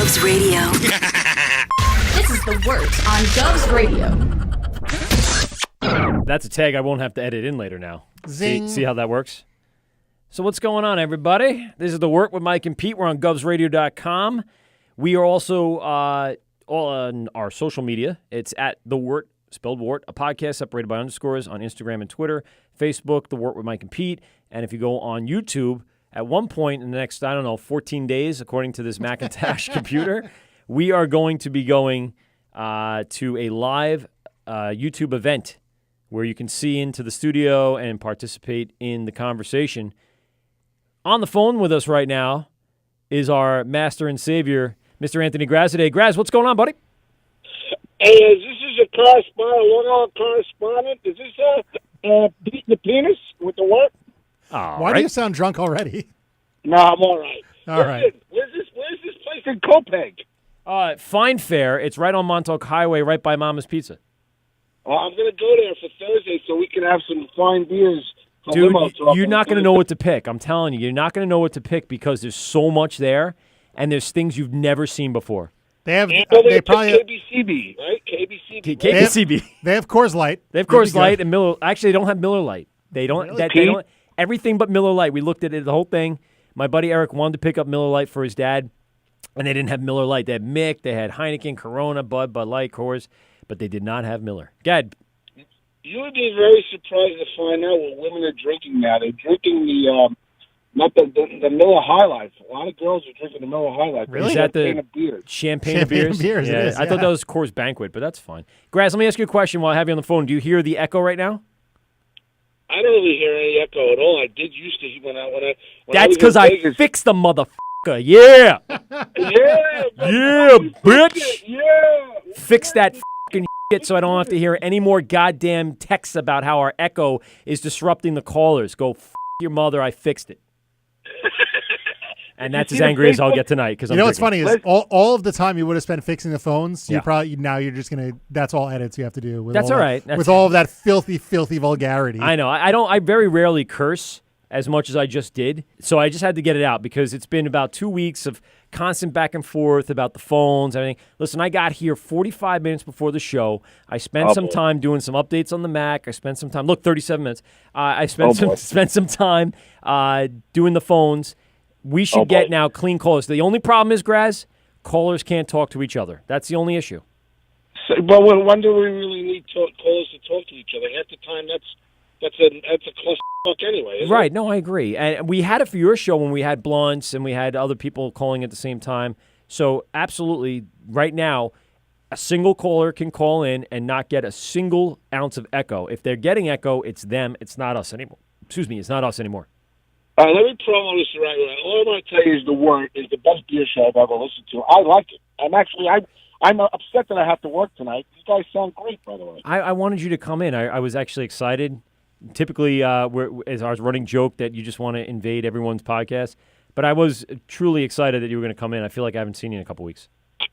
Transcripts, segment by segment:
Govs Radio. This is the Wørt on Govs Radio. That's a tag I won't have to edit in later now. Zing. See how that works? So what's going on, everybody? This is the Wørt with Mike and Pete. We're on govsradio.com. We are also all on our social media. It's at the Wørt, spelled Wørt, a podcast separated by underscores on Instagram and Twitter, Facebook, the Wørt with Mike and Pete. And if you go on YouTube, at one point in the next, 14 days, according to this Macintosh computer, we are going to be going to a live YouTube event where you can see into the studio and participate in the conversation. On the phone with us right now is our master and savior, Mr. Anthony Graz today. Graz, what's going on, buddy? Hey, this is a long-haul correspondent. Is this beating the penis with the work? Why do you sound drunk already? No, I'm all right. All right. Where's this place in Copeg? Fine Fare. It's right on Montauk Highway, right by Mama's Pizza. Well, I'm going to go there for Thursday so we can have some fine beers. Dude, you're not going to know what to pick. I'm telling you, you're not going to know what to pick because there's so much there, and there's things you've never seen before. They have. They probably KBCB, right? KBCB. KBCB. They have Coors Light. They have Coors Light and Miller. Actually, they don't have Miller Light. They don't. Really? They don't. Everything but Miller Light. We looked at it, the whole thing. My buddy Eric wanted to pick up Miller Light for his dad, and they didn't have Miller Light. They had Mick, they had Heineken, Corona, Bud Light, Coors, but they did not have Miller. Go ahead. You would be very surprised to find out what women are drinking now. They're drinking the Miller High Life. A lot of girls are drinking the Miller High Life. Really? Is that the champagne of beers? Beers, yeah, it is, I thought that was Coors Banquet, but that's fine. Graz, let me ask you a question while I have you on the phone. Do you hear the echo right now? I don't really hear any echo at all. I did used to when That's because I I fixed the motherfucker. Yeah. Yeah, bitch. Yeah. Fix that fucking shit so I don't have to hear any more goddamn texts about how our echo is disrupting the callers. Go your mother. I fixed it. And that's as angry as I'll get tonight. Because what's funny is all of the time you would have spent fixing the phones. Yeah. You're just gonna. That's all edits you have to do. With that's all right. With all of that filthy vulgarity. I know. I very rarely curse as much as I just did. So I just had to get it out because it's been about 2 weeks of constant back and forth about the phones, everything. Listen, I got here 45 minutes before the show. I spent some time doing some updates on the Mac. I spent some time. Look, 37 minutes. I spent some time doing the phones. We should get now clean callers. The only problem is, Graz, callers can't talk to each other. That's the only issue. So, well, when do we really need callers to talk to each other? Half the time, that's a clusterfuck anyway. Isn't Right. it? No, I agree. And we had it for your show when we had blunts and we had other people calling at the same time. So absolutely, right now, a single caller can call in and not get a single ounce of echo. If they're getting echo, it's them. It's not us anymore. Excuse me. It's not us anymore. All right, let me promo this right away. All I'm going to tell you is the Wørt is the best beer show I've ever listened to. I like it. I'm upset that I have to work tonight. You guys sound great, by the way. I wanted you to come in. I was actually excited. Typically, as our running joke that you just want to invade everyone's podcast. But I was truly excited that you were going to come in. I feel like I haven't seen you in a couple weeks.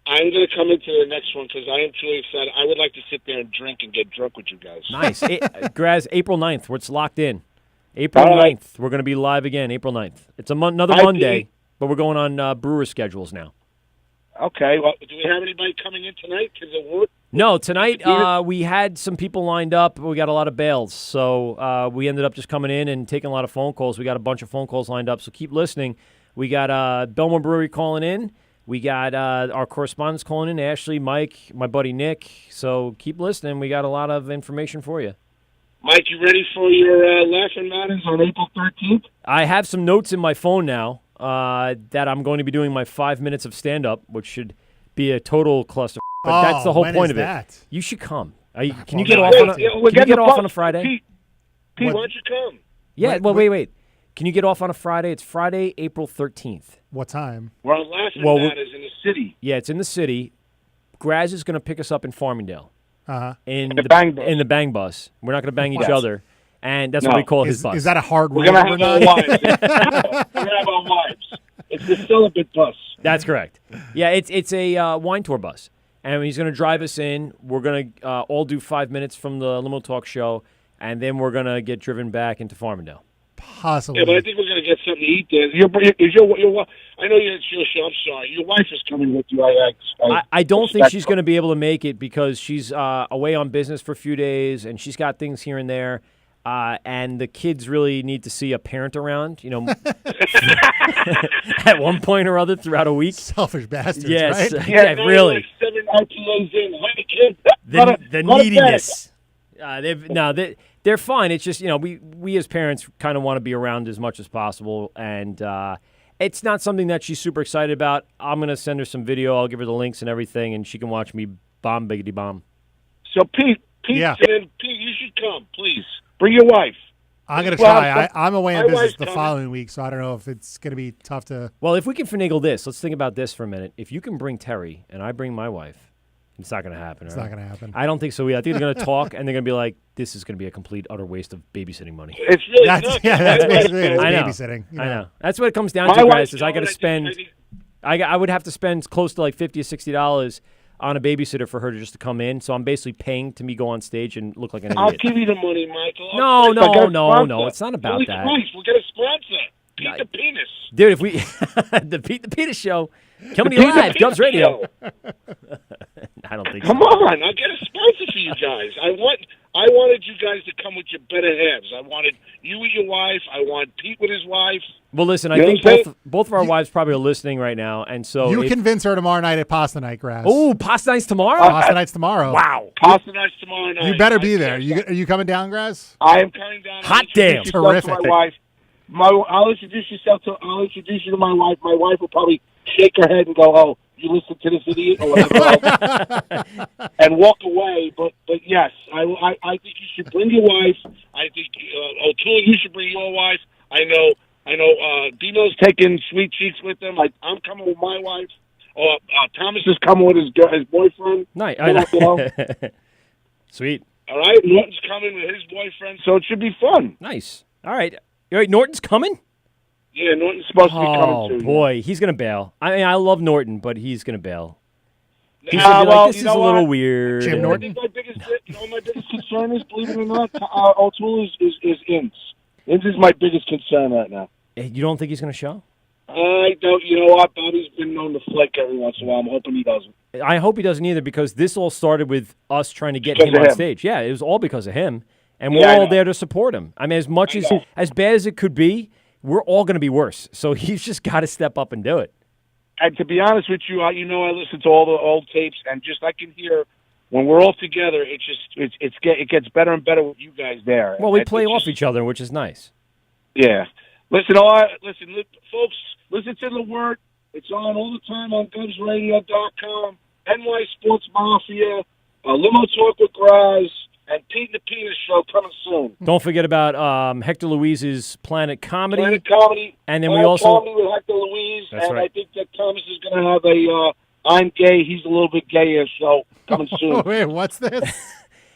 I'm going to come into the next one because I am truly excited. I would like to sit there and drink and get drunk with you guys. Nice. Graz, April 9th. It's locked in. April 9th, we're going to be live again, April 9th. It's another Monday, but we're going on brewer schedules now. Okay. Well, do we have anybody coming in tonight? No, tonight we had some people lined up. We got a lot of bails, so we ended up just coming in and taking a lot of phone calls. We got a bunch of phone calls lined up, so keep listening. We got Belmore Brewery calling in. We got our correspondents calling in, Ashley, Mike, my buddy Nick. So keep listening. We got a lot of information for you. Mike, you ready for your Laughing Matters on April 13th? I have some notes in my phone now that I'm going to be doing my 5 minutes of stand-up, which should be a total cluster. But that's the whole point of it. You should come. Can you get off on a Friday? Pete, why don't you come? Yeah, wait. Can you get off on a Friday? It's Friday, April 13th. What time? We're on Laughing Matters in the city. Yeah, it's in the city. Graz is going to pick us up in Farmingdale. In the bang bus. We're not going to bang each other, and that's what we call his bus. Is that a hard rule? We're going to have our wives. We're going to have our wives. It's the celibate bus. That's correct. Yeah, it's a wine tour bus, and he's going to drive us in. We're going to all do 5 minutes from the Limo Talk show, and then we're going to get driven back into Farmingdale. Possibly. Yeah, but I think we're going to get something to eat there. I know it's your show. I'm sorry. Your wife is coming with you. I don't think she's going to be able to make it because she's away on business for a few days, and she's got things here and there. And the kids really need to see a parent around, at one point or other throughout a week. Selfish bastards, yes, right? Yeah, really. Like 7 IPAs in. Hey, kid. The neediness. They're fine. It's just, we as parents kind of want to be around as much as possible, and it's not something that she's super excited about. I'm going to send her some video. I'll give her the links and everything, and she can watch me bomb biggity bomb. So, Pete, Yeah. Pete, you should come, please. Bring your wife. I'm going to try. I'm away my in business wife's the coming. following week, so I don't know if it's going to be tough to... Well, if we can finagle this, let's think about this for a minute. If you can bring Terry and I bring my wife, it's not going to happen. It's not going to happen. I don't think so. I think they're going to talk, and they're going to be like, this is going to be a complete, utter waste of babysitting money. It's really That's basically it. It's I know. babysitting. I know. That's what it comes down My to, guys, wife's is I got to coming. spend... I would have to spend close to like $50 or $60 on a babysitter for her just to come in. So I'm basically paying to me go on stage and look like an I'll idiot. give you the money, Michael. No. I'll get a sponsor. No. It's not about Holy that. Christ, we'll get a sponsor. Pete the Penis. Dude, if we... the Pete the Penis Show. Coming to Pete you the live, Penis Gubs Radio. Show. I don't think Come so. on, I'll get a sponsor for you guys. I wanted you guys to come with your better halves. I wanted you with your wife. I want Pete with his wife. Well, listen, I You know think what I'm saying? both of our wives probably are listening right now, and so... You convince her tomorrow night at Pasta Night, Grass. Oh, pasta nights tomorrow? Pasta Night's tomorrow. Wow. Pasta nights tomorrow night. You better be there. Are you coming down, Grass? I am coming down. Hot I'll damn. introduce yourself Terrific. To my wife. I'll introduce you to my wife. My wife will probably shake her head and go, "Oh, you listen to this idiot," or whatever, and walk away. But yes, I think you should bring your wife. I think O'Toole, you should bring your wife. I know. Dino's taking Sweet Cheeks with him. I'm coming with my wife. Thomas is coming with his boyfriend. Nice. You know? Sweet. All right, Norton's coming with his boyfriend, so it should be fun. Nice. All right. Norton's coming? Yeah, Norton's supposed to be coming too. Oh, boy. He's going to bail. I mean, I love Norton, but he's going to bail. He's Nah, going to be well, like, this you is a know little what? weird. Jim Norton? My biggest concern is, believe it or not, O'Toole is Ince. Ince is my biggest concern right now. You don't think he's going to show? I don't. You know what? Bobby's been known to flake every once in a while. I'm hoping he doesn't. I hope he doesn't either, because this all started with us trying to get Because him of on him. stage. Yeah, it was all because of him. And Yeah, we're I all know. there to support him. I mean, as bad as it could be, we're all going to be worse. So he's just got to step up and do it. And to be honest with you, I listen to all the old tapes, and just I can hear when we're all together. It gets better and better with you guys there. Well, we It's play off just- each other, which is nice. Yeah. Listen, folks, listen to the Wørt. It's on all the time on GubsRadio.com, NY Sports Mafia, Limo Talk with Graz, and Pete the Penis Show coming soon. Don't forget about Hector Louise's Planet Comedy. Planet Comedy. And then we Planet also- Comedy with Hector Louise, That's and right. I think that Thomas is going to have a I'm Gay, He's a Little Bit Gayer show coming soon. Wait, what's this?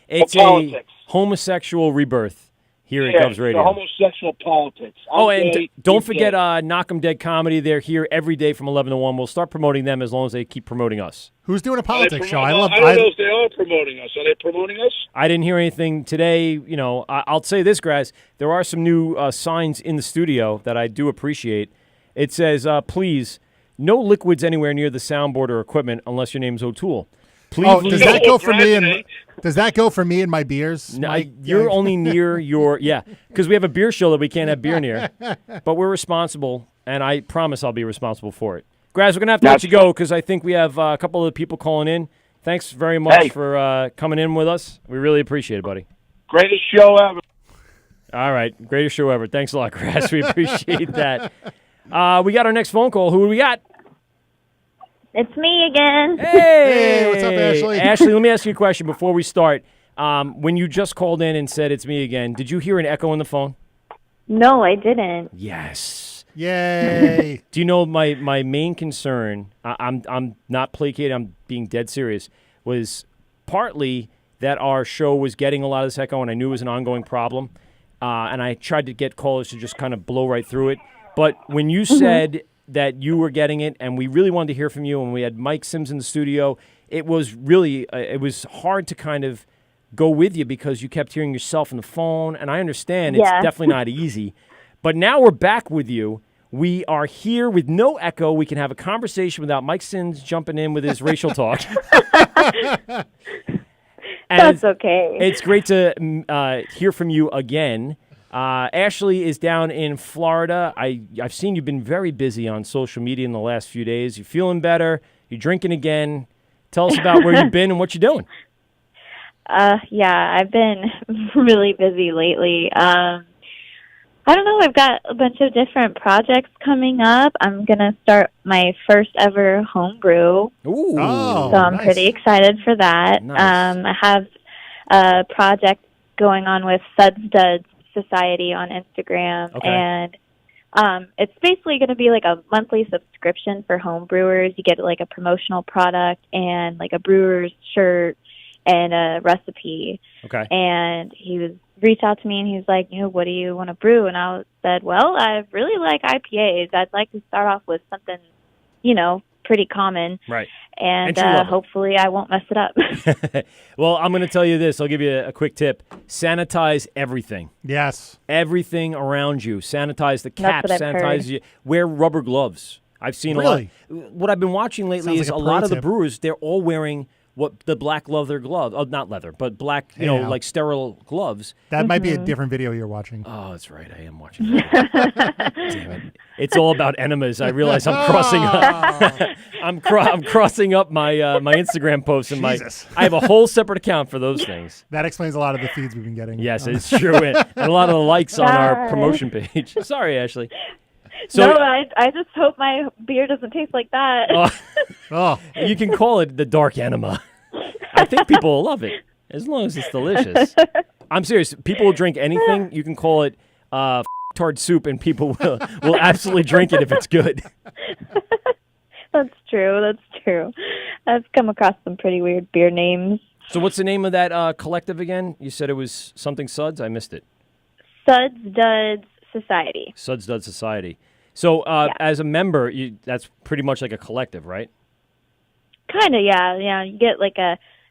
It's a politics. homosexual rebirth here at Yeah, Gubs Radio. the homosexual politics. Oh, I'm and gay, don't he's forget gay. Knock 'em Dead Comedy. They're here every day from 11 to 1. We'll start promoting them as long as they keep promoting us. Who's doing a Are they politics show? I don't know if they are promoting us. Are they promoting us? I didn't hear anything today. I'll say this, guys. There are some new signs in the studio that I do appreciate. It says, please, no liquids anywhere near the soundboard or equipment unless your name's O'Toole. Please Oh, leave- does that go for me? Granted, Does that go for me and my beers? No, you're only near your, because we have a beer show that we can't have beer near. But we're responsible, and I promise I'll be responsible for it. Graz, we're going to have to let you go because I think we have a couple of people calling in. Thanks very much for coming in with us. We really appreciate it, buddy. Greatest show ever. All right. Greatest show ever. Thanks a lot, Graz. We appreciate that. We got our next phone call. Who do we got? It's me again. Hey, what's up, Ashley? Ashley, let me ask you a question before we start. When you just called in and said it's me again, did you hear an echo on the phone? No, I didn't. Yes. Yay. Do you know my main concern? I'm not placated. I'm being dead serious. Was partly that our show was getting a lot of this echo, and I knew it was an ongoing problem. And I tried to get callers to just kind of blow right through it. But when you said that you were getting it, and we really wanted to hear from you, and we had Mike Sims in the studio, it was really it was hard to kind of go with you because you kept hearing yourself on the phone. And I understand it's Yeah. definitely not easy. But now we're back with you. We are here with no echo. We can have a conversation without Mike Sins jumping in with his racial talk. That's okay. It's great to hear from you again. Ashley is down in Florida. I've seen you've been very busy on social media in the last few days. You're feeling better. You're drinking again. Tell us about where you've been and what you're doing. Yeah, I've been really busy lately. I don't know. I've got a bunch of different projects coming up. I'm going to start my first ever homebrew. Ooh. Oh, So I'm nice. pretty excited for that. Nice. I have a project going on with Suds Duds Society on Instagram. Okay. And it's basically going to be like a monthly subscription for home brewers. You get like a promotional product and like a brewer's shirt and a recipe. Okay. And he reached out to me and he's like, what do you want to brew? And I said, well, I really like IPAs. I'd like to start off with something, pretty common. Right. And Entry level. hopefully I won't mess it up. Well, I'm going to tell you this. I'll give you a quick tip. Sanitize everything. Yes. Everything around you. Sanitize the That's caps. what I've Sanitize heard. you. Wear rubber gloves. I've seen Really? a lot. What I've been watching lately Sounds is like a a lot pro of the tip. brewers, they're all wearing what the black leather glove. Oh, not leather, but black, Yeah. like sterile gloves. That might Mm-hmm. be a different video you're watching. Oh, that's right. I am watching that. Damn it. It's all about enemas. I realize I'm crossing up. I'm crossing up my my Instagram posts and Jesus. I have a whole separate account for those things. That explains a lot of the feeds we've been getting. Yes, it's true. And a lot of the likes on our God. promotion page. Sorry, Ashley. So No, I just hope my beer doesn't taste like that. Oh, you can call it the dark enema. I think people will love it as long as it's delicious. I'm serious. People will drink anything. You can call it tart soup, and people will absolutely drink it if it's good. That's true. I've come across some pretty weird beer names. So what's the name of that collective again? You said it was something Suds? I missed it. Suds Duds Society. Suds Dud Society. So as a member, that's pretty much like a collective, right? Kind of, yeah. You get like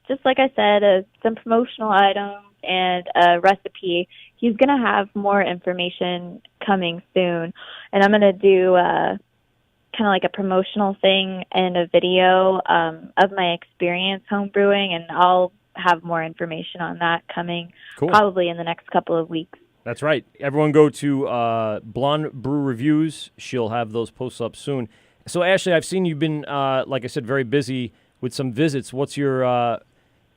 just like I said, some promotional items and a recipe. He's going to have more information coming soon. And I'm going to do kind of like a promotional thing and a video of my experience home brewing, and I'll have more information on that coming probably in the next couple of weeks. That's right. Everyone go to Blonde Brew Reviews. She'll have those posts up soon. So, Ashley, I've seen you've been, like I said, very busy with some visits. What's your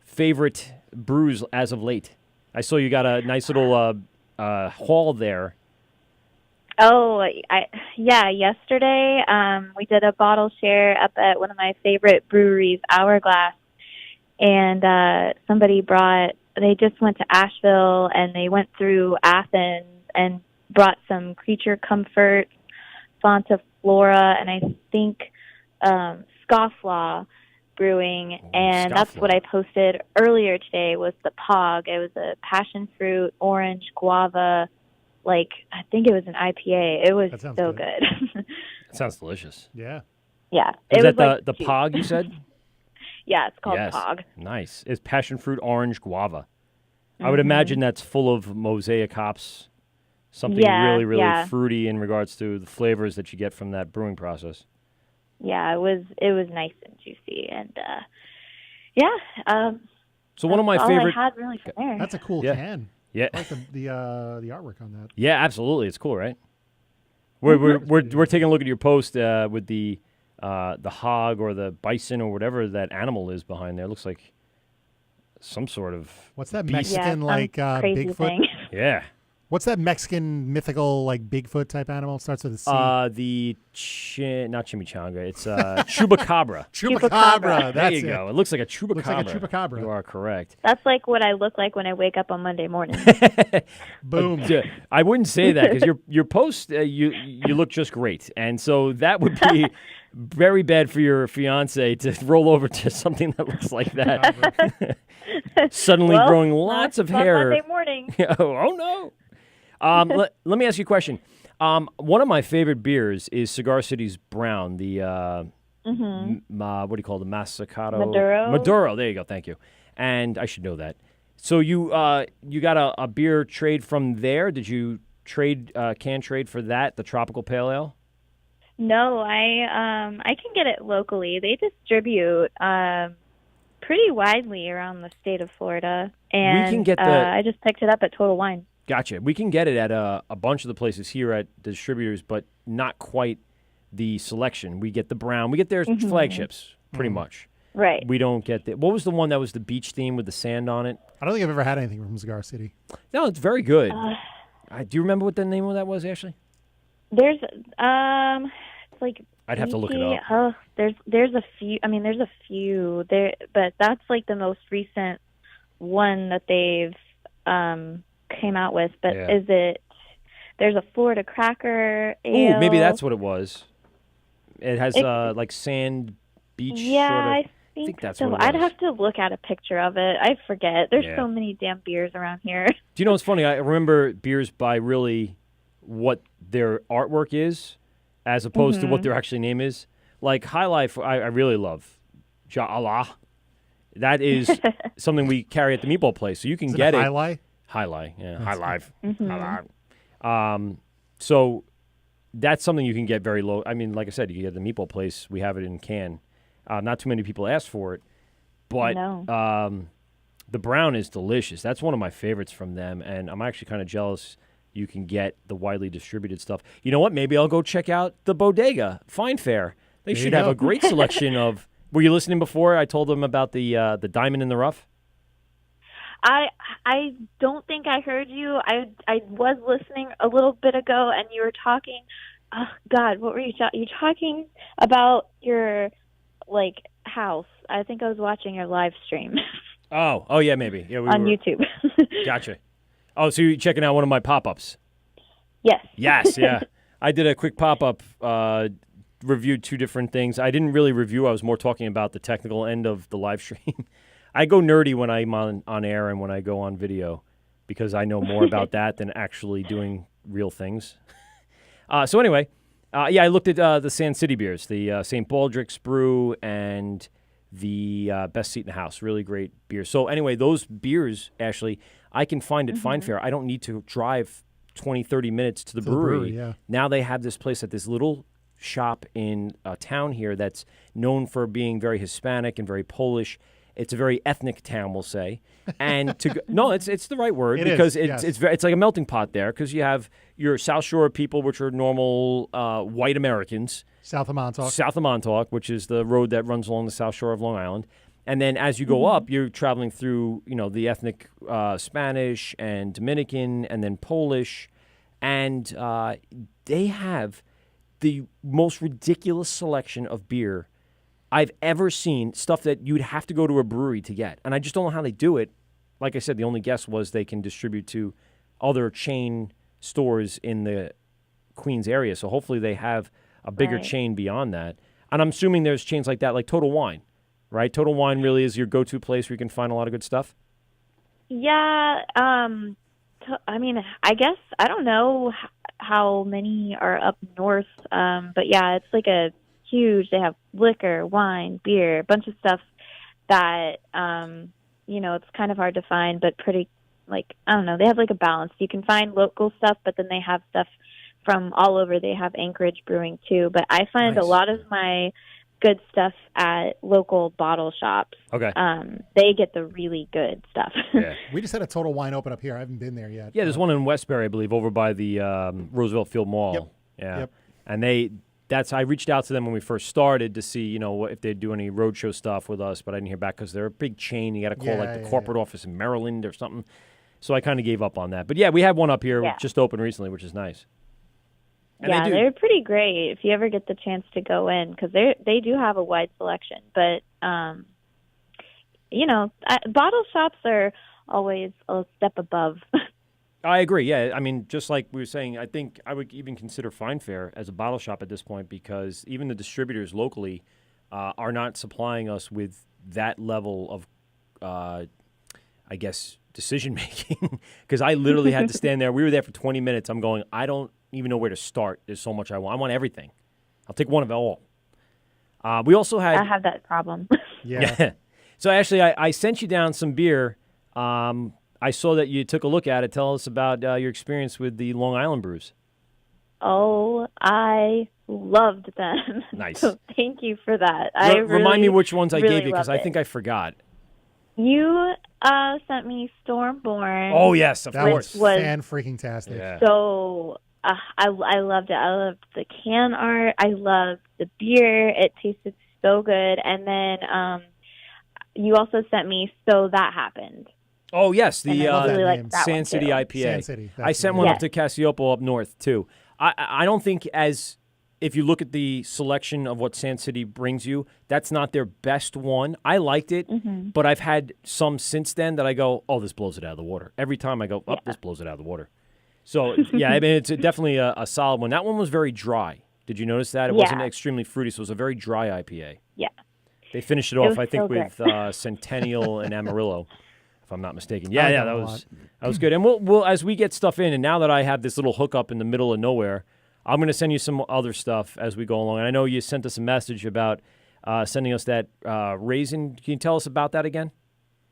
favorite brews as of late? I saw you got a nice little haul there. Oh, yesterday we did a bottle share up at one of my favorite breweries, Hourglass, and somebody they just went to Asheville and they went through Athens and brought some Creature Comfort, Fanta Flora, and I think Scofflaw Brewing, and that's what I posted earlier today was the POG. It was a passion fruit, orange, guava, I think it was an IPA. It was so good. That sounds delicious. yeah. Yeah. Is it that was the POG you said? Yeah, it's called Yes. POG. Nice. It's passion fruit, orange, guava. I would imagine that's full of mosaic hops, something really, really fruity in regards to the flavors that you get from that brewing process. Yeah, it was nice and juicy, and So one of my all favorite. I had really from there. That's a cool Yeah. can. Yeah, I like the artwork on that. yeah, absolutely. It's cool, right? We're taking a look at your post with the hog or the bison or whatever that animal is behind there. It looks like some sort of What's that beast. Mexican crazy Bigfoot? thing. Yeah. What's that Mexican mythical Bigfoot type animal? It starts with a C. Not chimichanga. It's chupacabra. Chupacabra. There That's you it. go. It looks like a chupacabra. Looks like a chupacabra. You are correct. That's like what I look like when I wake up on Monday morning. Boom. I wouldn't say that because your post you look just great, and so that would be very bad for your fiance to roll over to something that looks like that. Suddenly growing lots of on hair. Monday morning. Oh no. Let me ask you a question. One of my favorite beers is Cigar City's Brown. The what do you call it? The Masacato Maduro. There you go. Thank you. And I should know that. So you got a beer trade from there? Did you can trade for that, the tropical pale ale? No, I can get it locally. They distribute pretty widely around the state of Florida, and We can get I just picked it up at Total Wine. Gotcha. We can get it at a bunch of the places here at distributors, but not quite the selection. We get the brown. We get their flagships, pretty much. Right. We don't get the... What was the one that was the beach theme with the sand on it? I don't think I've ever had anything from Cigar City. No, it's very good. Do you remember what the name of that was, Ashley? There's it's like I'd have to look it up. Oh, there's a few. I mean, there's a few there, but that's like the most recent one that they've came out with. But is it? There's a Florida Cracker ale. Ooh, maybe that's what it was. It has like sand beach. Yeah, sort of. I think that's so. what it I'd was. have to look at a picture of it. I forget. There's so many damn beers around here. Do you know what's funny? I remember beers by really what their artwork is, as opposed to what their actually name is. Like High Life, I really love. Ja Allah. That is something we carry at the meatball place, so you can get it. High Life? High Life, yeah. High Life. High Life. So that's something you can get very low. I mean, like I said, you can get at the meatball place. We have it in can. Not too many people ask for it, but the brown is delicious. That's one of my favorites from them, and I'm actually kind of jealous you can get the widely distributed stuff. You know what? Maybe I'll go check out the Bodega Fine Fare. They should have a great selection of... Were you listening before I told them about the Diamond in the Rough? I don't think I heard you. I was listening a little bit ago, and you were talking. Oh God, what were you talking? You're talking about your house. I think I was watching your live stream. Oh yeah, maybe. Yeah, on YouTube. Gotcha. Oh, so you're checking out one of my pop-ups? Yes. Yes, yeah. I did a quick pop-up, reviewed two different things. I didn't really review. I was more talking about the technical end of the live stream. I go nerdy when I'm on air and when I go on video because I know more about that than actually doing real things. So anyway, I looked at the Sand City beers, the St. Baldrick's Brew and the Best Seat in the House. Really great beers. So anyway, those beers, Ashley, I can find at Fine Fare. I don't need to drive 20, 30 minutes to the brewery. Yeah. Now they have this place at this little shop in a town here that's known for being very Hispanic and very Polish. It's a very ethnic town, we'll say. And it's the right word because it's like a melting pot there because you have your South Shore people, which are normal white Americans. South of Montauk, which is the road that runs along the South Shore of Long Island. And then as you go up, you're traveling through, the ethnic Spanish and Dominican and then Polish. And they have the most ridiculous selection of beer I've ever seen, stuff that you'd have to go to a brewery to get. And I just don't know how they do it. Like I said, the only guess was they can distribute to other chain stores in the Queens area. So hopefully they have a bigger chain beyond that. And I'm assuming there's chains like that, like Total Wine, right? Total Wine really is your go-to place where you can find a lot of good stuff? Yeah. I mean, I guess, I don't know how many are up north. But yeah, it's like a huge, they have liquor, wine, beer, a bunch of stuff that, it's kind of hard to find, but pretty, I don't know, they have a balance. You can find local stuff, but then they have stuff from all over. They have Anchorage Brewing too, but I find a lot of my good stuff at local bottle shops. Okay. They get the really good stuff. Yeah. We just had a Total Wine open up here. I haven't been there yet. Yeah, there's one in Westbury, I believe, over by the Roosevelt Field Mall. Yep. Yeah. Yep. And I reached out to them when we first started to see, if they'd do any roadshow stuff with us, but I didn't hear back because they're a big chain. You got to call the corporate office in Maryland or something. So I kind of gave up on that. But yeah, we had one up here just opened recently, which is nice. And they're pretty great if you ever get the chance to go in because they do have a wide selection. But, bottle shops are always a step above. I agree, yeah. I mean, just like we were saying, I think I would even consider Fine Fare as a bottle shop at this point because even the distributors locally are not supplying us with that level of, decision-making. Because I literally had to stand there. We were there for 20 minutes. I'm going, I don't even know where to start. There's so much I want. I want everything. I'll take one of it all. We also had... I have that problem. Yeah. So, Ashley, I sent you down some beer. I saw that you took a look at it. Tell us about your experience with the Long Island brews. Oh, I loved them. Nice. So thank you for that. Remind me which ones I really gave you, because I loved think I forgot. You sent me Stormborn. Oh, yes, of That course. was was fan-freaking-tastic. Yeah. So I loved it. I loved the can art. I loved the beer. It tasted so good. And then you also sent me So That Happened. Oh, yes, And the I really liked that Sand one, City too. IPA. Sand City. I sent one Yes. up to Cassiopo up north, too. I don't think if you look at the selection of what Sand City brings you, that's not their best one. I liked it, but I've had some since then that I go, oh, this blows it out of the water. Every time I go, oh, this blows it out of the water. So, yeah, I mean, it's definitely a solid one. That one was very dry. Did you notice that? It wasn't extremely fruity, so it was a very dry IPA. Yeah. They finished it was off, I think, so with good. Centennial and Amarillo, if I'm not mistaken. I like Yeah, that that a was good. And we'll as we get stuff in, and now that I have this little hookup in the middle of nowhere, I'm going to send you some other stuff as we go along. And I know you sent us a message about sending us that raisin. Can you tell us about that again?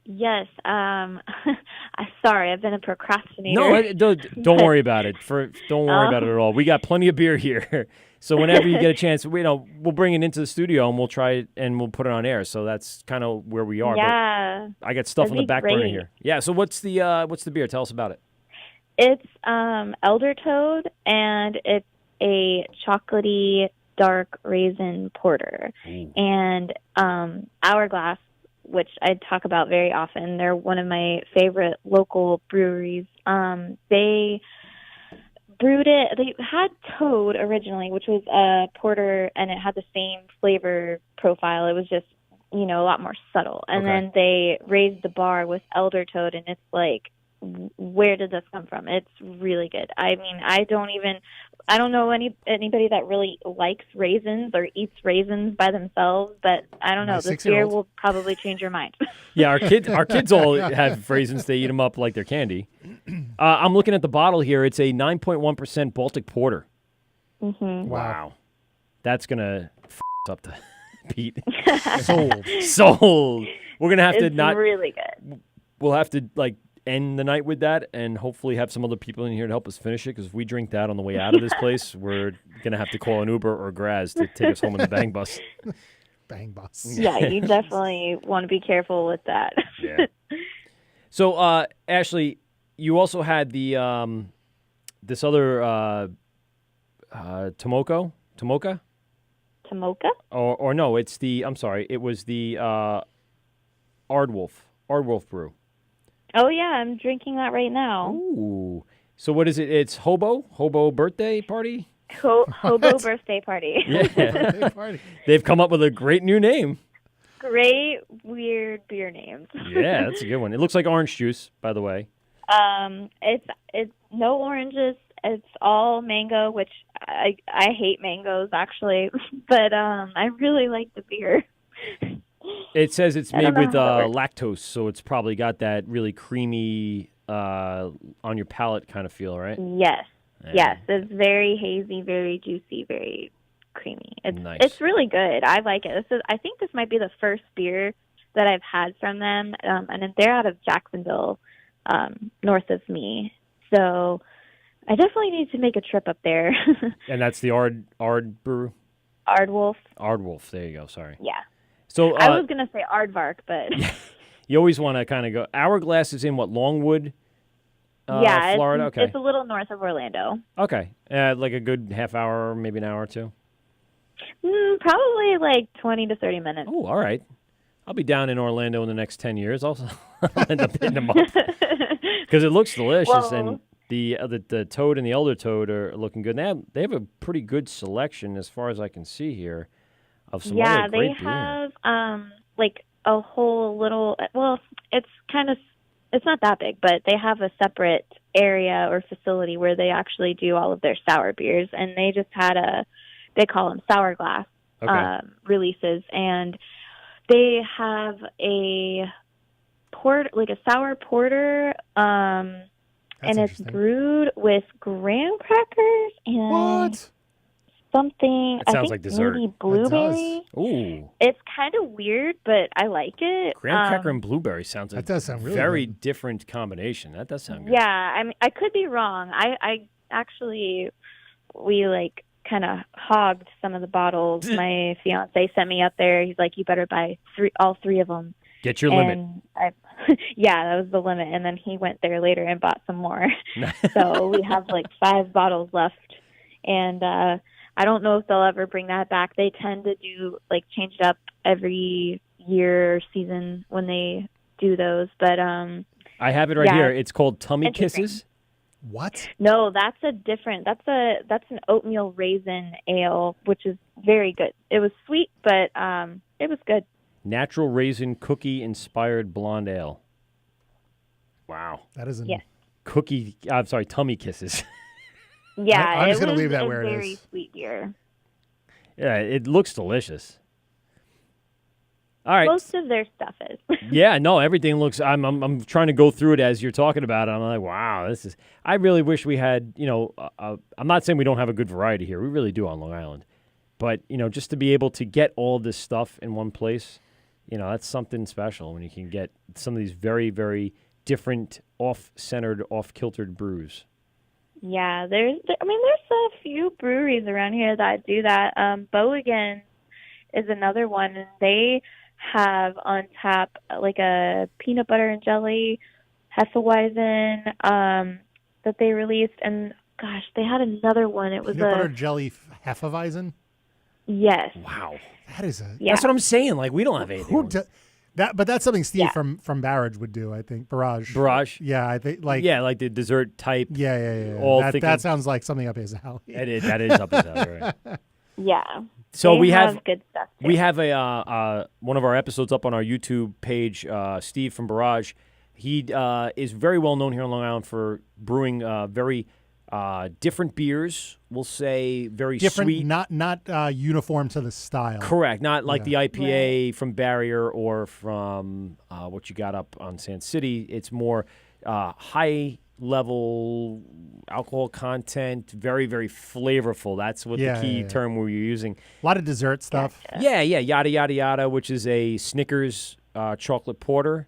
Yes. Sorry, I've been a procrastinator. No, don't worry about it. Don't worry about it at all. We got plenty of beer here. So whenever you get a chance, we'll bring it into the studio and we'll try it and we'll put it on air. So that's kind of where we are. Yeah. But I got stuff That'd on the be back burner great. here. Yeah. So what's the beer? Tell us about it. It's Elder Toad, and it's a chocolatey dark raisin porter. Ooh. And Hourglass, which I talk about very often, they're one of my favorite local breweries. They brewed it. They had Toad originally, which was a porter, and it had the same flavor profile. It was just, a lot more subtle. And then they raised the bar with Elder Toad, and it's like, where did this come from? It's really good. I mean, I don't know anybody that really likes raisins or eats raisins by themselves, but I don't know. My This beer 6-year-old. will probably change your mind. Yeah, our kids all have raisins. They eat them up like they're candy. I'm looking at the bottle here. It's a 9.1% Baltic Porter. Mm-hmm. Wow. That's going to f*** up to Pete. Sold. Sold. We're going to have to It's not... really good. We'll have to, end the night with that and hopefully have some other people in here to help us finish it, because if we drink that on the way out of this place, we're going to have to call an Uber or Graz to take us home in the bang bus. Bang bus. Yeah, you definitely want to be careful with that. Yeah. So, Ashley, you also had the this other Tomoka? Tomoka? Or no, it's the, I'm sorry, it was the Ardwolf brew. Oh, yeah, I'm drinking that right now. Ooh. So what is it? It's Hobo birthday party? Hobo birthday party. Yeah. Birthday party. They've come up with a great new name. Great, weird beer names. Yeah, that's a good one. It looks like orange juice, by the way. It's no oranges. It's all mango, which I hate mangoes actually, but I really like the beer. It says it's I made don't know with how that lactose, so it's probably got that really creamy on your palate kind of feel, right? Yes, yes, it's very hazy, very juicy, very creamy. Nice. It's really good. I like it. I think this might be the first beer that I've had from them, and they're out of Jacksonville, north of me. So I definitely need to make a trip up there. And that's the Ard brew? Ardwolf. Ardwolf, there you go, sorry. Yeah. So I was going to say Aardvark, but... You always want to kind of go... Hourglass is in what, Longwood, yeah, Florida? Okay. It's a little north of Orlando. Okay. Like a good half hour, maybe an hour or two? Probably like 20 to 30 minutes. Oh, all right. I'll be down in Orlando in the next 10 years. I'll end up hitting them up. Because it looks delicious, and the Toad and the Elder Toad are looking good. They have a pretty good selection, as far as I can see here, of some other great beer. Yeah, they have like a whole little. Well, it's not that big, but they have a separate area or facility where they actually do all of their sour beers, and they just had they call them sour glass releases, and they have a sour porter, and it's brewed with graham crackers and something. That sounds I think like dessert. maybe blueberry. Ooh. It's kind of weird, but I like it. Graham cracker and blueberry sounds like That does sound really very good. different combination. That does sound good. Yeah, I mean, I could be wrong. I actually, we like kind of hogged some of the bottles. My fiance sent me up there. He's like, you better buy all three of them. Get your limit. Yeah, that was the limit. And then he went there later and bought some more. So we have like 5 bottles left. And I don't know if they'll ever bring that back. They tend to change it up every year or season when they do those. But I have it right here. It's called Tummy Kisses. What? No, that's a different. That's an oatmeal raisin ale, which is very good. It was sweet, but it was good. Natural raisin cookie inspired blonde ale. Wow. That isn't. Yes. Tummy Kisses. Yeah, I'm just going to leave that a where it is. very sweet beer. Yeah, it looks delicious. All right. Most of their stuff is. Yeah, no, everything looks. I'm trying to go through it as you're talking about it. I'm like, wow, this is. I really wish we had. I'm not saying we don't have a good variety here. We really do on Long Island, but just to be able to get all of this stuff in one place, that's something special when you can get some of these very, very different, off-centered, off-kiltered brews. Yeah, there's a few breweries around here that do that. Bowigan is another one, and they have on tap like a peanut butter and jelly Hefeweizen that they released, and gosh, they had another one. It was peanut butter jelly Hefeweizen. Yes. Wow, that is a. Yeah. That's what I'm saying. Like we don't have anything. But that's something Steve from Barrage would do. I think Barrage. Yeah, I think like the dessert type. Yeah. That sounds like something up his alley. That is up his alley, right? Yeah. So they we have good stuff too. We have a one of our episodes up on our YouTube page. Steve from Barrage, he is very well known here on Long Island for brewing very different beers. We'll say very different, sweet, not uniform to the style. Correct, not like the IPA from Barrier or from what you got up on Sand City. It's more high level alcohol content, very, very flavorful. That's what the key term we were using. A lot of dessert stuff. Gotcha. Yeah, yada, yada, yada, which is a Snickers chocolate porter.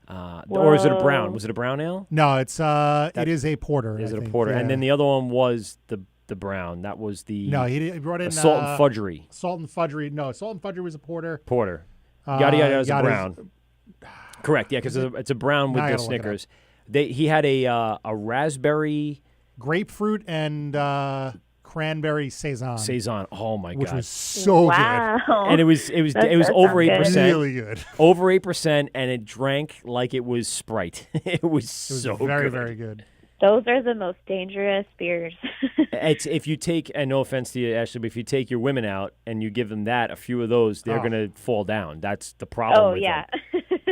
Or is it a brown? Was it a brown ale? No, it is a porter. Is it a porter? Yeah. And then the other one was the brown. That was the he brought in salt and fudgery. Salt and fudgery. No, salt and fudgery was a porter. Porter. Yada yada is a brown. Correct. Yeah, because it's a brown with the Snickers. He had a raspberry, grapefruit, and cranberry saison. Oh my god, which was so good. And it was over 8%. Really good. Over 8%, and it drank like it was Sprite. It was so very, good. very good. Those are the most dangerous beers. It's if you take, and no offense to you, Ashley, but if you take your women out and you give them a few of those, they're going to fall down. That's the problem with them.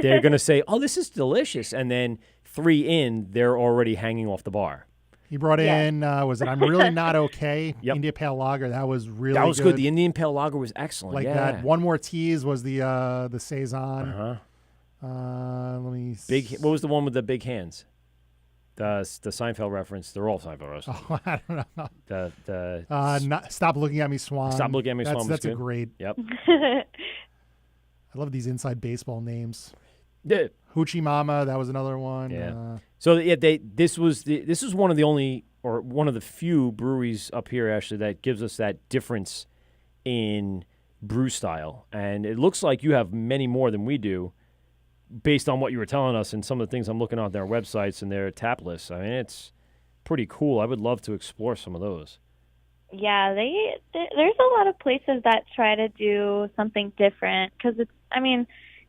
They're going to say, oh, this is delicious. And then 3 in, they're already hanging off the bar. He brought in, I'm Really Not Okay, India Pale Lager. That was really good. That was good. The Indian Pale Lager was excellent. Like that. One More Tease was the Saison. Uh-huh. Let me see. What was the one with the big hands? The Seinfeld reference. They're all Seinfeld references. Oh, I don't know. Stop Looking at Me, Swan. Stop Looking at Me, Swan. That's good. a great. Yep. I love these inside baseball names. Yeah. Hoochie Mama, that was another one. Yeah. This was one of the only, or one of the few breweries up here actually that gives us that difference in brew style, and it looks like you have many more than we do, based on what you were telling us and some of the things I'm looking at their websites and their tap lists. I mean, it's pretty cool. I would love to explore some of those. Yeah, there's a lot of places that try to do something different because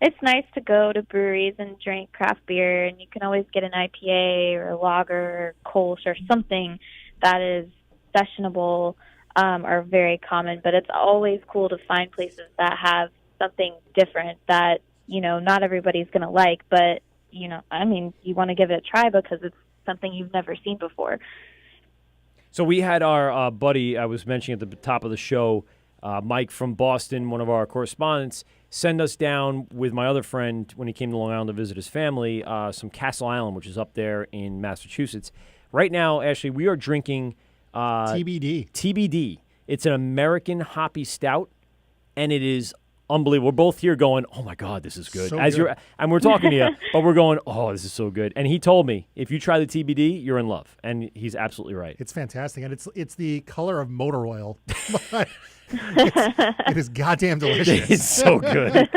it's nice to go to breweries and drink craft beer, and you can always get an IPA or a lager or Kolsch or something that is sessionable or very common. But it's always cool to find places that have something different that, not everybody's going to like. But, you want to give it a try because it's something you've never seen before. So we had our buddy I was mentioning at the top of the show, Mike from Boston, one of our correspondents, send us down with my other friend when he came to Long Island to visit his family, some Castle Island, which is up there in Massachusetts. Right now, Ashley, we are drinking TBD. TBD. It's an American hoppy stout, and it is unbelievable. We're both here going, oh, my God, this is good. So As good. and we're talking to you, but we're going, oh, this is so good. And he told me, if you try the TBD, you're in love. And he's absolutely right. It's fantastic, and it's the color of motor oil. But it is goddamn delicious. It's so good.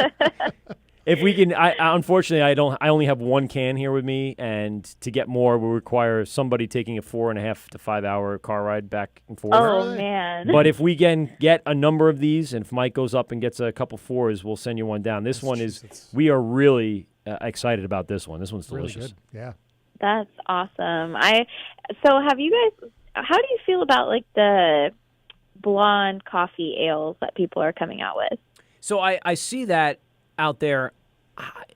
If we can, unfortunately, I only have one can here with me, and to get more will require somebody taking a 4.5 to 5 hour car ride back and forth. Oh, man. But if we can get a number of these, and if Mike goes up and gets a couple 4s, we'll send you one down. This one is, we are really excited about this one. This one's delicious. Really good. Yeah. That's awesome. So have you guys, how do you feel about like the blonde coffee ales that people are coming out with? So I see that out there.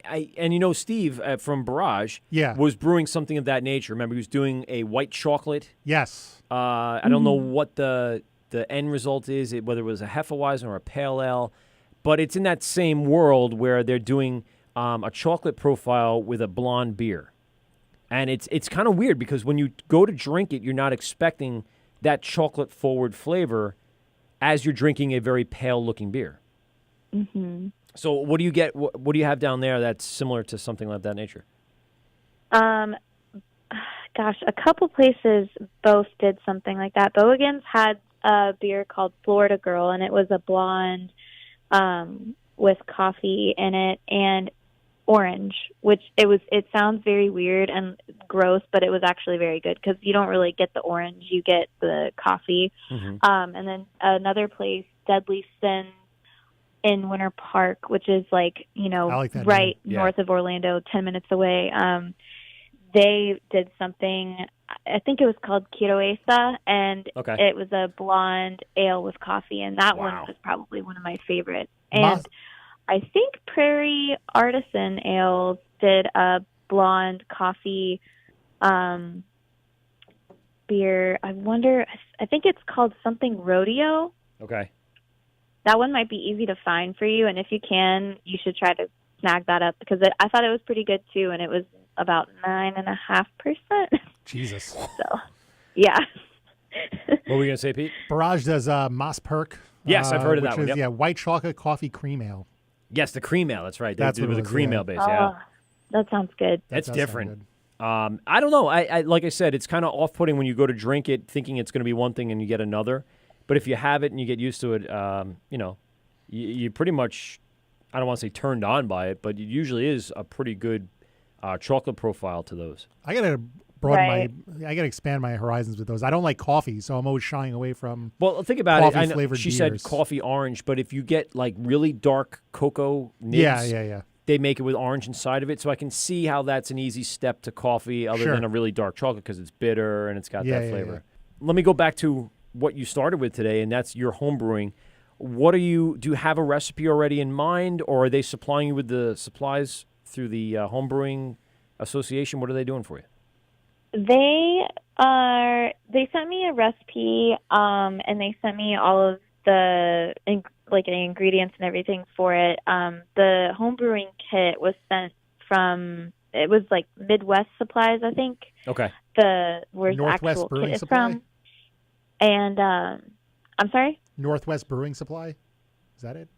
And you know, Steve from Barrage was brewing something of that nature. Remember, he was doing a white chocolate. Yes. I don't know what the end result is, whether it was a Hefeweizen or a Pale Ale, but it's in that same world where they're doing a chocolate profile with a blonde beer. And it's kind of weird because when you go to drink it, you're not expecting that chocolate-forward flavor as you're drinking a very pale-looking beer. Mm-hmm. So what do you get? What do you have down there that's similar to something like that nature? Gosh, a couple places both did something like that. Bowigan's had a beer called Florida Girl, and it was a blonde with coffee in it and orange, which it sounds very weird and gross, but it was actually very good because you don't really get the orange, you get the coffee. Mm-hmm. And then another place, Deadly Sin in Winter Park, which is like, right north of Orlando, 10 minutes away. They did something, I think it was called Quiroesa, and it was a blonde ale with coffee, and that one was probably one of my favorites. And I think Prairie Artisan Ales did a blonde coffee beer. I think it's called something Rodeo. Okay. That one might be easy to find for you, and if you can, you should try to snag that up because I thought it was pretty good too, and it was about 9.5%. Jesus. So, yeah. What were you gonna say, Pete? Barrage does Moss Perk. Yes, I've heard of that one. Is, white chocolate coffee cream ale. Yes, the cream ale. That's right. That's with a cream ale base. That sounds good. That's different. I don't know. I like I said, it's kind of off-putting when you go to drink it, thinking it's going to be one thing and you get another. But if you have it and you get used to it, you pretty much, I don't want to say turned on by it, but it usually is a pretty good chocolate profile to those. I gotta broaden I gotta expand my horizons with those. I don't like coffee, so I'm always shying away from. Well, think about it. I know flavored she beers. said coffee orange, but if you get like really dark cocoa nibs, they make it with orange inside of it. So I can see how that's an easy step to coffee, other than a really dark chocolate because it's bitter and it's got that flavor. Let me go back to what you started with today, and that's your home brewing. Do you have a recipe already in mind, or are they supplying you with the supplies through the home brewing association? What are they doing for you? They sent me a recipe, and they sent me all of the ingredients and everything for it. The home brewing kit was sent from, it was like Midwest Supplies, I think. Okay. Where the Northwest actual Brewing kit is Supply? from. And I'm sorry? Northwest Brewing Supply? Is that it?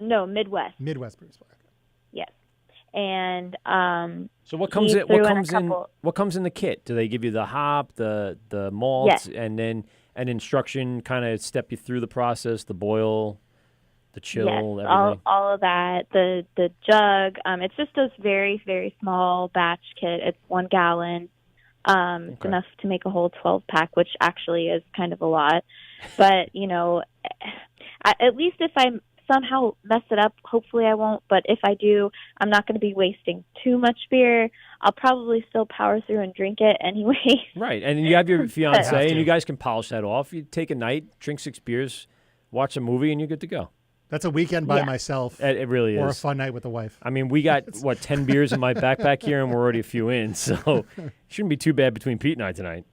No, Midwest. Midwest Brewing Supply. Yes. And so what comes in the kit? Do they give you the hop, the malt, and then an instruction kind of step you through the process, the boil, the chill, everything? all of that. The jug. It's just a very, very small batch kit. It's 1 gallon. It's enough to make a whole 12-pack, which actually is kind of a lot. But, at least if I somehow mess it up, hopefully I won't. But if I do, I'm not going to be wasting too much beer. I'll probably still power through and drink it anyway. Right. And you have your fiance, and you guys can polish that off. You take a night, drink 6 beers, watch a movie, and you're good to go. That's a weekend by myself. It really is. Or a fun night with the wife. I mean, we got, 10 beers in my backpack here, and we're already a few in. So it shouldn't be too bad between Pete and I tonight.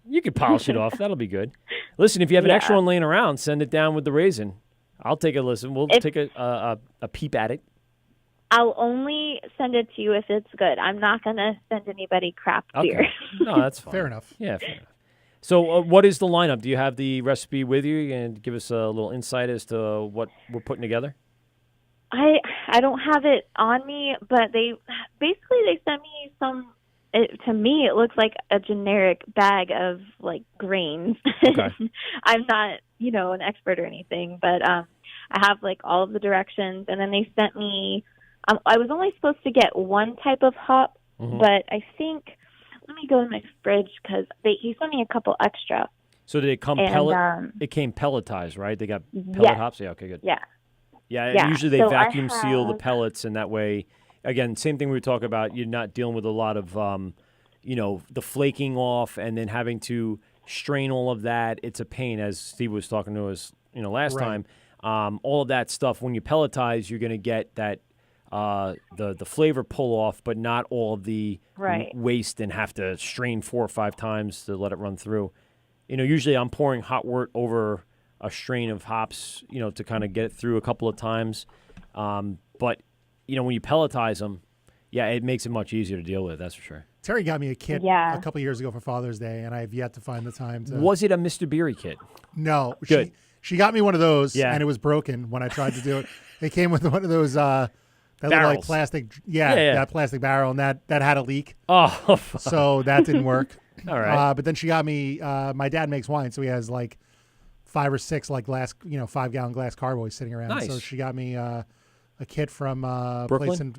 You could polish it off. That'll be good. Listen, if you have an extra one laying around, send it down with the raisin. I'll take a listen. We'll take a peep at it. I'll only send it to you if it's good. I'm not going to send anybody crap beer. No, that's fine. Fair enough. Yeah, fair enough. So what is the lineup? Do you have the recipe with you and give us a little insight as to what we're putting together? I don't have it on me, but they sent me some. To me, it looks like a generic bag of like grains. Okay. I'm not, an expert or anything, but I have like all of the directions, and then they sent me. I was only supposed to get one type of hop, but I think. Let me go in my fridge because he sent me a couple extra. So did it come pellet? It came pelletized, right? They got pellet hops? Yeah, okay, good. Yeah. Yeah, usually they vacuum seal the pellets, and that way, again, same thing we were talking about, you're not dealing with a lot of, the flaking off and then having to strain all of that. It's a pain, as Steve was talking to us, last time. All of that stuff, when you pelletize, you're going to get that the flavor pull off, but not all of the waste and have to strain 4 or 5 times to let it run through. Usually I'm pouring hot wort over a strain of hops, to kind of get it through a couple of times. But, when you pelletize them, it makes it much easier to deal with, that's for sure. Terry got me a kit a couple years ago for Father's Day, and I have yet to find the time to... Was it a Mr. Beery kit? No. Good. She got me one of those, and it was broken when I tried to do it. It came with one of those... that little like plastic, that plastic barrel, and that had a leak. Oh, so that didn't work. All right. But then she got me. My dad makes wine, so he has like 5 or 6 like glass, 5-gallon glass carboys sitting around. Nice. So she got me a kit from Brooklyn.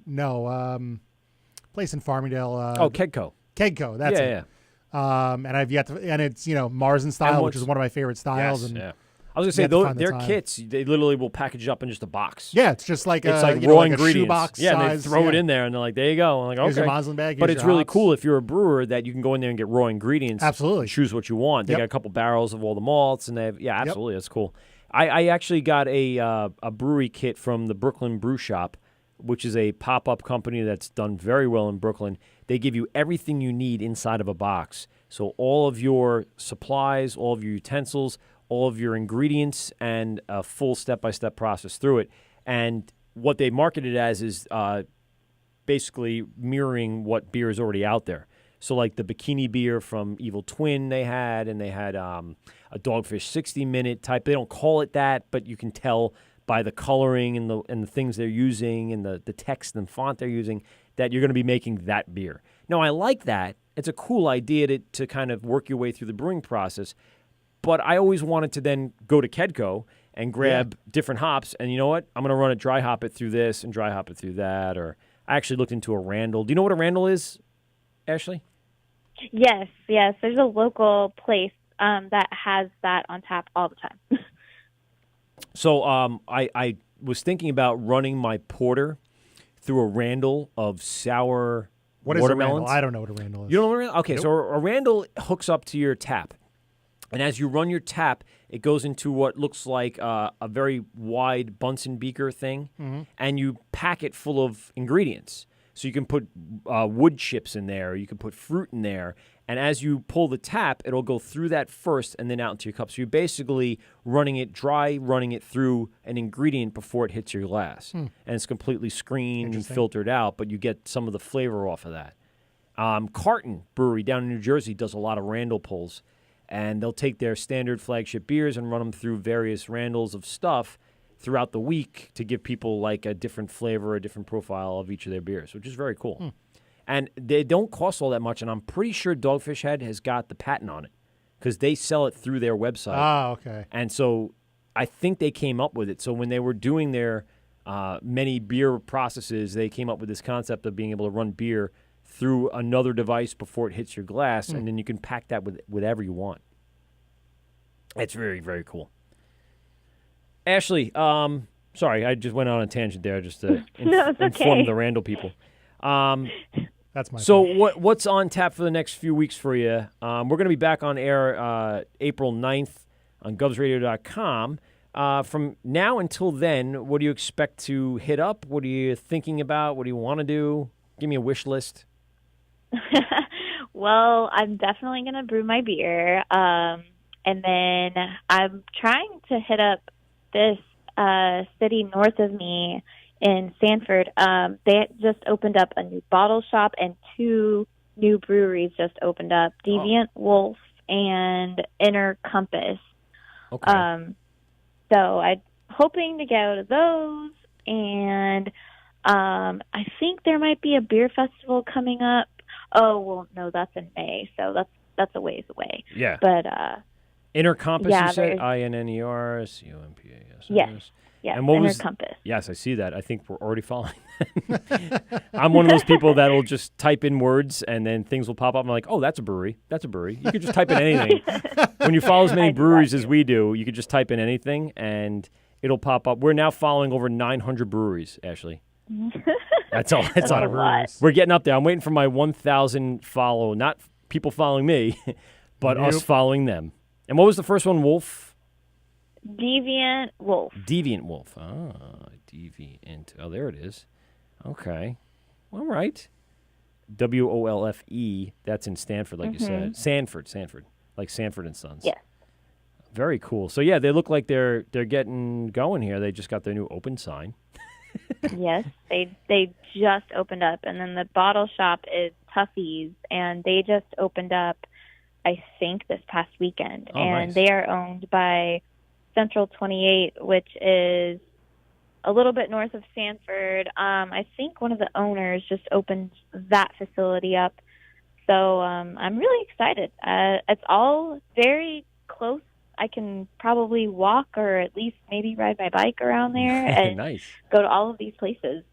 Place in Farmingdale. Kedco. Kedco. That's it. Yeah. And I've yet to, and it's Marzen style, which is one of my favorite styles. Yes, and yeah. I was going to say, their kits, they literally will package it up in just a box. Yeah, it's just like it's like raw ingredients. A shoebox and size. They throw it in there, and they're like, there you go. I'm like, okay. Here's your Moslin bag, but it's really hops. cool if you're a brewer that you can go in there and get raw ingredients. Absolutely. Choose what you want. They got a couple barrels of all the malts, and they have, absolutely. That's cool. I actually got a brewery kit from the Brooklyn Brew Shop, which is a pop-up company that's done very well in Brooklyn. They give you everything you need inside of a box. So all of your supplies, all of your utensils, all of your ingredients, and a full step-by-step process through it. And what they market it as is basically mirroring what beer is already out there. So like the Bikini beer from Evil Twin they had, and they had a Dogfish 60-minute type. They don't call it that, but you can tell by the coloring and the things they're using and the text and font they're using that you're going to be making that beer. Now, I like that. It's a cool idea to kind of work your way through the brewing process. But I always wanted to then go to Kedco and grab different hops. And you know what? I'm going to run a dry hop it through this and dry hop it through that. Or I actually looked into a Randall. Do you know what a Randall is, Ashley? Yes. There's a local place that has that on tap all the time. So I was thinking about running my porter through a Randall of sour What is watermelons. a Randall? I don't know what a Randall is. You don't know what a Randall? Okay, so a Randall hooks up to your tap. And as you run your tap, it goes into what looks like a very wide Bunsen beaker thing, and you pack it full of ingredients. So you can put wood chips in there, you can put fruit in there, and as you pull the tap, it'll go through that first and then out into your cup. So you're basically running it dry, running it through an ingredient before it hits your glass. And it's completely screened and filtered out, but you get some of the flavor off of that. Carton Brewery down in New Jersey does a lot of Randall pulls. And they'll take their standard flagship beers and run them through various Randalls of stuff throughout the week to give people like a different flavor, a different profile of each of their beers, which is very cool. And they don't cost all that much, and I'm pretty sure Dogfish Head has got the patent on it because they sell it through their website. Ah, okay. And so I think they came up with it. So when they were doing their many beer processes, they came up with this concept of being able to run beer through another device before it hits your glass, and then you can pack that with whatever you want. It's very, very cool. Ashley, sorry, I just went on a tangent there just to inform the Randall people. That's my fault. What's on tap for the next few weeks for you? We're going to be back on air April 9th on govsradio.com. From now until then, what do you expect to hit up? What are you thinking about? What do you want to do? Give me a wish list. Well, I'm definitely going to brew my beer. And then I'm trying to hit up this city north of me in Sanford. They just opened up a new bottle shop, and 2 new breweries just opened up. Deviant Wolf and Inner Compass. Okay. So I'm hoping to go to those, and I think there might be a beer festival coming up. Oh, well, no, that's in May, so that's a ways away. Yeah. But Inner Compass, you said? INNERCOMPASS. Yes. Yeah, and what Inner was, Compass. Yes, I see that. I think we're already following them. I'm one of those people that will just type in words and then things will pop up. I'm like, oh, that's a brewery. That's a brewery. You could just type in anything. When you follow as many breweries as we do, you could just type in anything and it'll pop up. We're now following over 900 breweries, Ashley. That's all. That's a lot. We're getting up there. I'm waiting for my 1,000 follow, not people following me, but us following them. And what was the first one, Wolf? Deviant Wolf. Deviant Wolf. Deviant. Oh, there it is. Okay. All right. WOLFE. That's in Stanford, like you said. Sanford. Like Sanford and Sons. Yes. Very cool. So, yeah, they look like they're getting going here. They just got their new open sign. Yes, they just opened up. And then the bottle shop is Tuffy's, and they just opened up, I think, this past weekend. Oh, and nice. they are owned by Central 28, which is a little bit north of Sanford. I think one of the owners just opened that facility up. So I'm really excited. It's all very close. I can probably walk or at least maybe ride my bike around there and Nice. go to all of these places.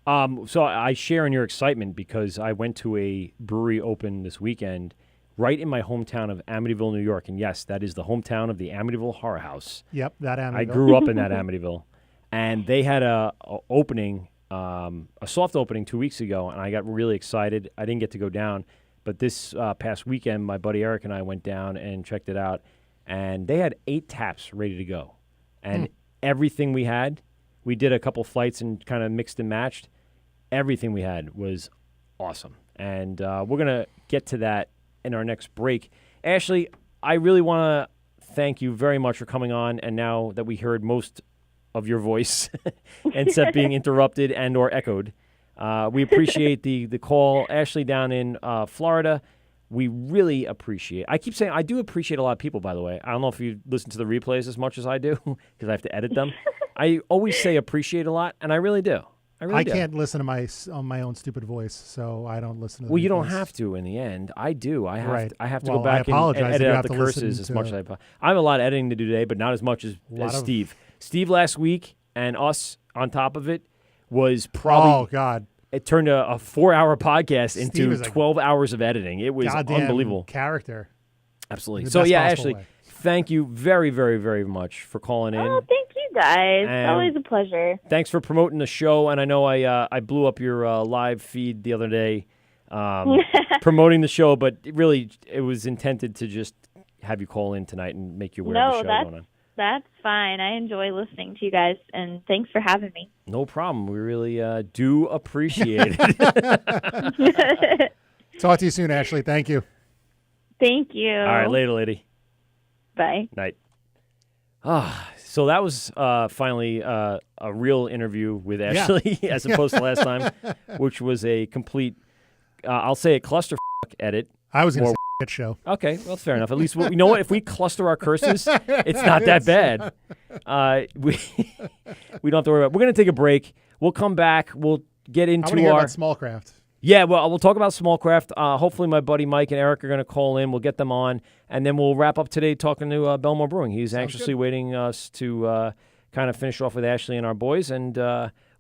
So I share in your excitement because I went to a brewery open this weekend right in my hometown of Amityville, New York. And yes, that is the hometown of the Amityville Horror House. Yep, that Amityville. I grew up in that Amityville. And they had a opening, a soft opening 2 weeks ago, and I got really excited. I didn't get to go down. But this past weekend, my buddy Eric and I went down and checked it out. And they had 8 taps ready to go. And everything we had, we did a couple flights and kind of mixed and matched. Everything we had was awesome. And we're going to get to that in our next break. Ashley, I really want to thank you very much for coming on. And now that we heard most of your voice instead of being interrupted and or echoed, we appreciate the call. Ashley down in Florida, we really appreciate. I keep saying I do appreciate a lot of people, by the way. I don't know if you listen to the replays as much as I do because I have to edit them. I always say appreciate a lot, and I really do. I can't listen to my own stupid voice, so I don't listen to the Well, you don't replays. have to in the end. I do. I have to Well, go back and edit out the curses as much as I have a lot of editing to do today, but not as much as Steve. Steve last week and us on top of it was probably... Oh, God. It turned a 4-hour podcast into 12 hours of editing. It was unbelievable. Character. Absolutely. So, yeah, Ashley, thank you very, very, very much for calling in. Oh, thank you, guys. It's always a pleasure. Thanks for promoting the show. And I know I blew up your live feed the other day promoting the show, but it was intended to just have you call in tonight and make you aware of the show going on. That's fine. I enjoy listening to you guys, and thanks for having me. No problem. We really do appreciate it. Talk to you soon, Ashley. Thank you. Thank you. All right, later, lady. Bye. Night. So that was finally a real interview with Ashley as opposed to last time, which was a complete, I'll say a clusterfuck edit. I was going to say show. Okay, well, fair enough. At least, you know what? If we cluster our curses, it's not that bad. We don't have to worry about it. We're going to take a break. We'll come back. We'll get into I want to hear about Smallcraft. Yeah, well, we'll talk about Smallcraft. Hopefully my buddy Mike and Eric are going to call in. We'll get them on, and then we'll wrap up today talking to Belmore Brewing. He's anxiously waiting us to kind of finish off with Ashley and our boys, and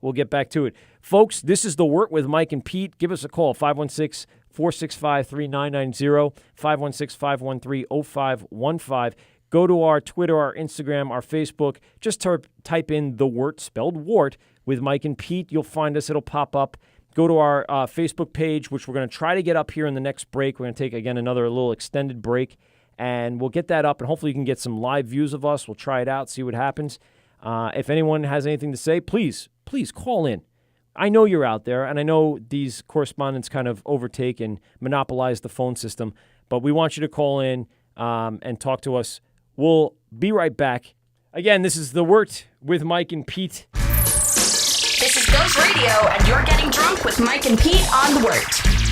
we'll get back to it. Folks, this is The Wørt with Mike and Pete. Give us a call, 516-465-3990, 516-513-0515. Go to our Twitter, our Instagram, our Facebook. Just type in The Wørt, spelled Wart, with Mike and Pete. You'll find us. It'll pop up. Go to our Facebook page, which we're going to try to get up here in the next break. We're going to take, again, another little extended break, and we'll get that up, and hopefully you can get some live views of us. We'll try it out, see what happens. If anyone has anything to say, please call in. I know you're out there, and I know these correspondents kind of overtake and monopolize the phone system, but we want you to call in and talk to us. We'll be right back. Again, this is The Wørt with Mike and Pete. This is Ghost Radio, and you're getting drunk with Mike and Pete on The Wørt.